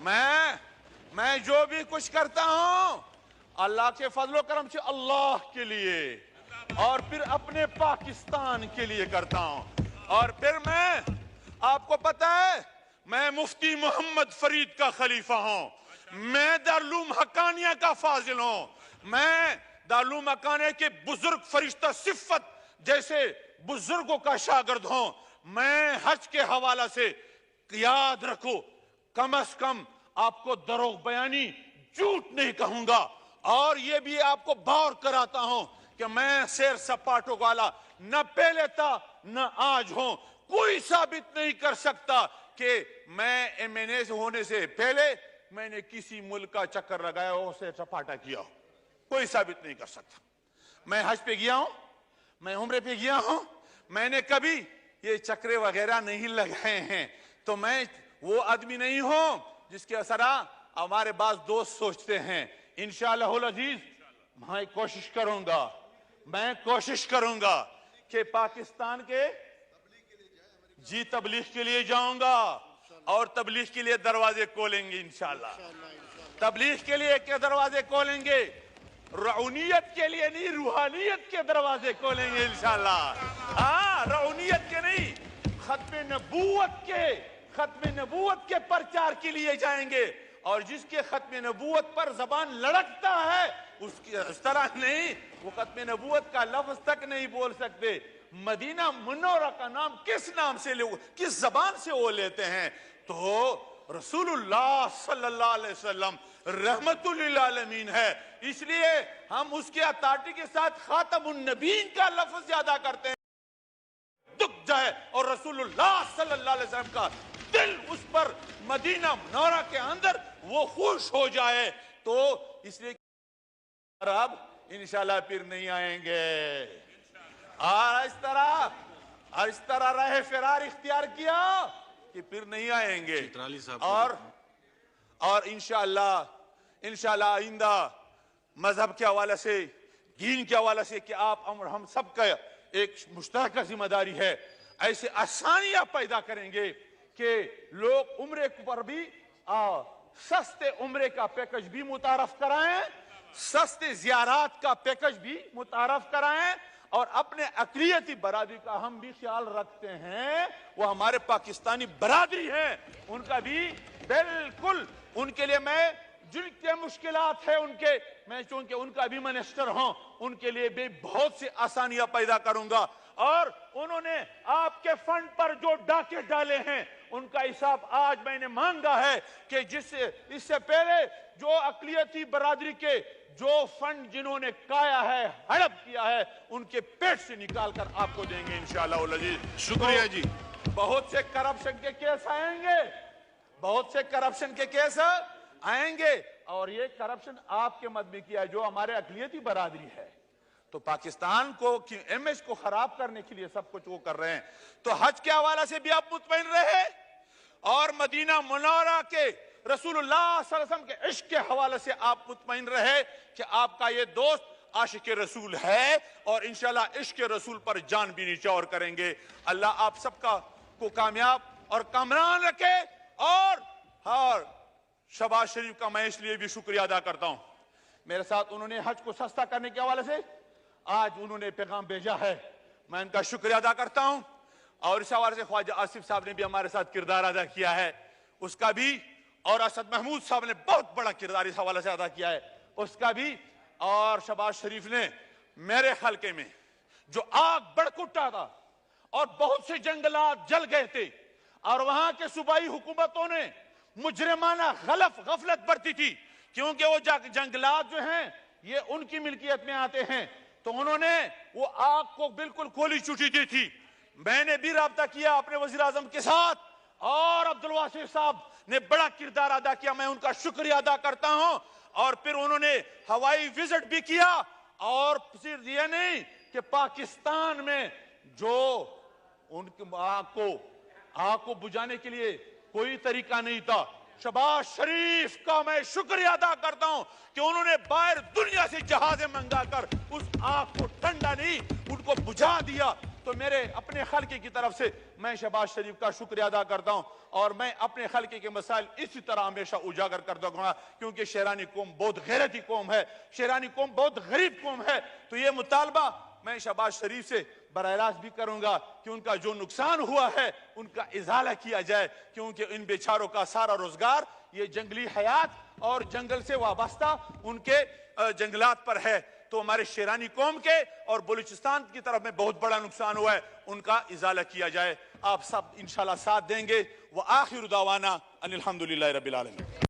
میں جو بھی کچھ کرتا ہوں اللہ کے فضل و کرم سے اللہ کے لیے اور پھر اپنے پاکستان کے لیے کرتا ہوں. اور پھر میں آپ کو پتہ ہے میں مفتی محمد فرید کا خلیفہ ہوں, میں دارالعلوم حقانیہ کا فاضل ہوں, میں دارالعلوم حقانیہ کے بزرگ فرشتہ صفت جیسے بزرگوں کا شاگرد ہوں. میں حج کے حوالہ سے یاد رکھو کم از کم آپ کو دروغ بیانی جھوٹ نہیں کہوں گا, اور یہ بھی آپ کو باور کراتا ہوں کہ میں سیر سپاٹوں والا نہ پہلے تھا نہ آج ہوں. کوئی ثابت نہیں کر سکتا کہ میں ایم این اے ہونے سے پہلے میں نے کسی ملک کا چکر لگایا ہو, سیر سپاٹا کیا ہو. کوئی ثابت نہیں کر سکتا. میں حج پہ گیا ہوں, میں عمرے پہ گیا ہوں, میں نے کبھی یہ چکرے وغیرہ نہیں لگائے ہیں. تو میں وہ آدمی نہیں ہوں جس کے اثرات ہمارے بعض دوست سوچتے ہیں. انشاءاللہ العزیز میں کوشش کروں گا کہ پاکستان کے تبلیغ کے لیے جاؤں گا, اور تبلیغ کے لیے دروازے کھولیں گے انشاءاللہ. تبلیغ کے لیے کیا دروازے کھولیں گے؟ رعونیت کے لیے نہیں, روحانیت کے دروازے کھولیں گے انشاءاللہ. ہاں, رعونیت کے نہیں, ختم نبوت کے پرچار کے لیے جائیں گے. اور جس کے ختم نبوت پر زبان لڑکتا ہے اس کی اس طرح نہیں, وہ ختم نبوت کا لفظ تک نہیں بول سکتے. مدینہ منورہ کا نام کس نام سے کس زبان سے وہ لیتے ہیں؟ تو رسول اللہ صلی اللہ علیہ وسلم رحمت للعالمین ہے, اس لیے ہم اس کے اتھارٹی کے ساتھ خاتم النبیین کا لفظ زیادہ کرتے ہیں. دکھ جائے اور رسول اللہ صلی اللہ علیہ وسلم کا دل اس پر مدینہ منورہ کے اندر وہ خوش ہو جائے, تو اس لیے اب انشاءاللہ پھر نہیں آئیں گے. اور اس طرح رہے فرار اختیار کیا کہ پھر نہیں آئیں گے. اور انشاءاللہ آئندہ مذہب کے حوالے سے, دین کے حوالے سے کہ آپ ہم سب کا ایک مشترکہ ذمہ داری ہے, ایسے آسانیاں پیدا کریں گے کہ لوگ عمرے پر بھی سستے عمرے کا پیکج بھی متعارف کرائیں, سستے زیارات کا پیکج بھی متعارف کرائیں, اور اپنے اقلیتی برادری کا ہم بھی خیال رکھتے ہیں. وہ ہمارے پاکستانی برادری ہیں, ان کا بھی بالکل, ان کے لیے میں جن کے مشکلات ہیں میں چونکہ ان کا بھی منسٹر ہوں, ان کے لیے بھی بہت سی آسانیاں پیدا کروں گا. اور انہوں نے آپ کے فنڈ پر جو ڈاکے ڈالے ہیں ان کا حساب آج میں نے مانگا ہے کہ اس سے پہلے جو اقلیتی برادری کے جو فنڈ جنہوں نے کایا ہے, ہڑپ کیا ہے, ان کے پیٹ سے نکال کر آپ کو دیں گے انشاءاللہ العزیز. شکریہ جی. بہت سے کرپشن کے کیس آئیں گے, بہت سے کرپشن کے کیس آئیں گے, اور یہ کرپشن آپ کے مد میں کیا ہے جو ہمارے اقلیتی برادری ہے. تو پاکستان کو امیج کو خراب کرنے کے لیے سب کچھ وہ کر رہے ہیں. تو حج کے حوالے سے بھی آپ مطمئن رہے, اور مدینہ منورہ کے رسول اللہ صلی اللہ علیہ وسلم کے عشق کے حوالے سے آپ مطمئن رہے کہ آپ کا یہ دوست عاشق رسول ہے, اور انشاءاللہ عشق رسول پر جان بھی نچھاور کریں گے. اللہ آپ سب کو کامیاب اور کامران رکھے. اور شہباز شریف کا میں اس لیے بھی شکریہ ادا کرتا ہوں, میرے ساتھ انہوں نے حج کو سستا کرنے کے حوالے سے آج انہوں نے پیغام بھیجا ہے, میں ان کا شکریہ ادا کرتا ہوں. اور اس حوالے سے خواجہ آصف صاحب نے بھی ہمارے ساتھ کردار ادا کیا ہے, اس کا بھی, اور اسد محمود صاحب نے بہت بڑا کردار اس حوالے سے ادا کیا ہے, اس کا بھی. اور شہباز شریف نے میرے حلقے میں جو آگ بڑکٹا تھا اور بہت سے جنگلات جل گئے تھے, اور وہاں کے صوبائی حکومتوں نے مجرمانہ غفلت برتی تھی, کیونکہ وہ جنگلات جو ہیں یہ ان کی ملکیت میں آتے ہیں, تو انہوں نے وہ آگ کو بالکل کھلی چھٹی دی تھی. میں نے بھی رابطہ کیا اپنے وزیر اعظم کے ساتھ, اور عبدالواسع صاحب نے بڑا کردار ادا کیا, میں ان کا شکریہ ادا کرتا ہوں. اور پھر انہوں نے ہوائی وزٹ بھی کیا, اور صرف یہ نہیں کہ پاکستان میں جو ان کی آگ کو بجھانے کے لیے کوئی طریقہ نہیں تھا, شہباز شریف کا میں شکریہ ادا کرتا ہوں کہ انہوں نے باہر دنیا سے جہازیں منگا کر اس آگ کو ٹھنڈا نہیں, ان کو بجھا دیا. تو میرے اپنے خلقے کی طرف سے میں شہباز شریف کا شکریہ ادا کرتا ہوں اور میں اپنے خلقے کے مسائل اسی طرح ہمیشہ اجاگر کرتا ہوں کیونکہ شیرانی قوم بہت غیرتی قوم ہے, شیرانی قوم بہت غریب قوم ہے. تو یہ مطالبہ میں شہباز شریف سے براہ راست بھی کروں گا کہ ان کا جو نقصان ہوا ہے ان کا ازالہ کیا جائے, کیونکہ ان بیچاروں کا سارا روزگار یہ جنگلی حیات اور جنگل سے وابستہ ان کے جنگلات پر ہے. تو ہمارے شیرانی قوم کے اور بلوچستان کی طرف میں بہت بڑا نقصان ہوا ہے, ان کا ازالہ کیا جائے. آپ سب انشاءاللہ ساتھ دیں گے. وآخر دعوانا ان الحمدللہ رب العالمین.